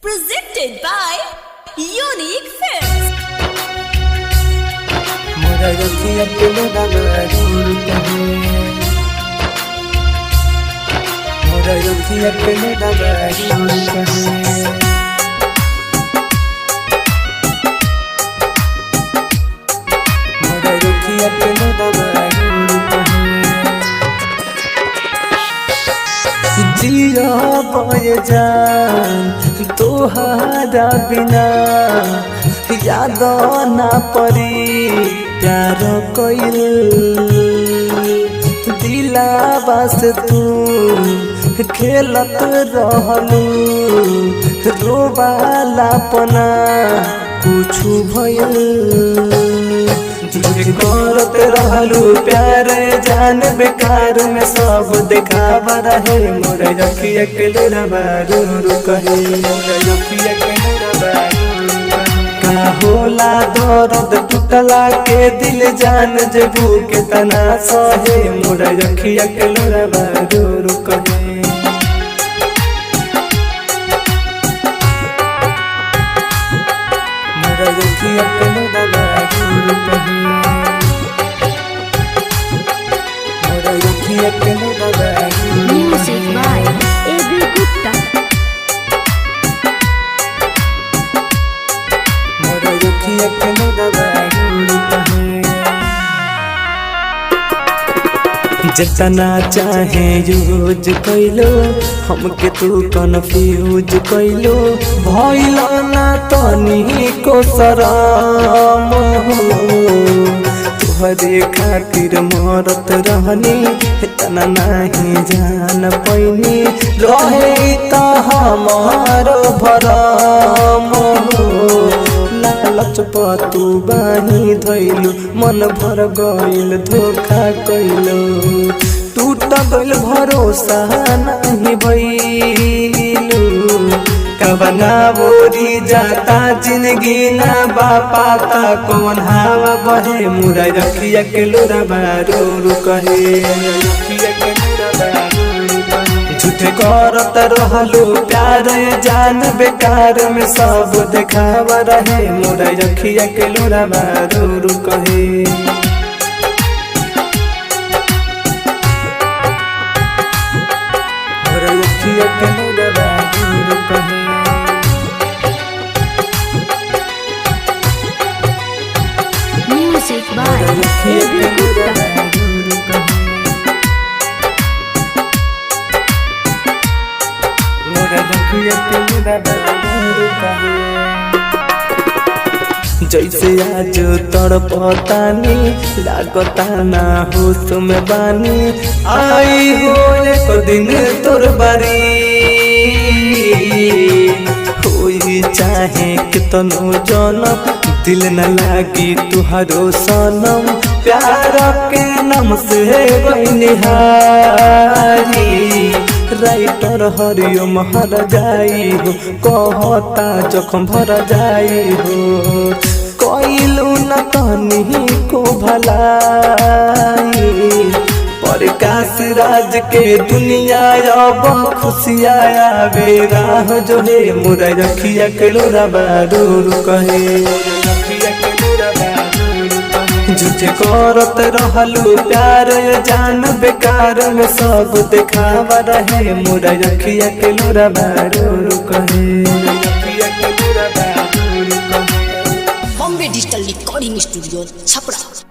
Presented by Unique Films. मोरा रखिया के डबरूर कहे मोरा रखिया के डबरूर कहे मोरा रखिया के डबरूर कहे जिया पाए जान तोहारा बिना याद ना परी प्यार कोइल दिलावा से तू खेलत रहलू रोवाला पना कुछु भइल करत रहलू प्यार जान बेकार में सब देखावा रहे मोरे रखिया के डबरूर कहे मोरे रखिया के का होला दर्द टूटला के दिल जान जबू के तना सहे मोरा रखिया के डबरूर कहे मोरा रखिया के डबरूर कहे मोरा रखिया के डबरूर Music by A.B. Gupta. मोरा रखिया के डबरूर कहे जितना चाहे यूज कैलो हमके तू कन्फ्यूज कैलो भइलो ना तनी को शरम तुहरे खातिर मरत रहनी इतना नहीं जान पैनी रहे त हमार भरम लालच पतू बानी धैलू मन भर गइल धोखा कैलो टूट गइल भरोसा नहीं भइलू कबना बोरी जाता जिंदगी ना बापाता कौन हवा बहे मुरा रखिया के डबरूर कहे रखिया के डबरूर कहे झूठे करत रहलू प्यार जान बेकार में सब देखावा रहे मोरा रखिया के डबरूर कहे मोरा रखिया के डबरूर कहे Music by मोरा रखिया A.B. के Gupta. डबरूर कहे मोरा रखिया के डबरूर कहे जैसे आज तड़पतानी लागता ना होश में बानी आई हो एक दिन तोर बारी होई चाहे कितनो जनम दिल न लागी तुहरो सनम प्यार के नाम से बनिहारी राइटर हरिओम हर जाई हो कहता जखम भर जाई हो कोइलू न तनी को भलाई प्रकाश राज के दुनिया अब खुशिया आवे राह जो है मोरा रखिया के डबरूर कहे झूठे करत रहलू प्यार जान बेकार में सब देखावा रहे मोरा रखिया के डबरूर कहे Bombay Digital Recording Studio, Chapra.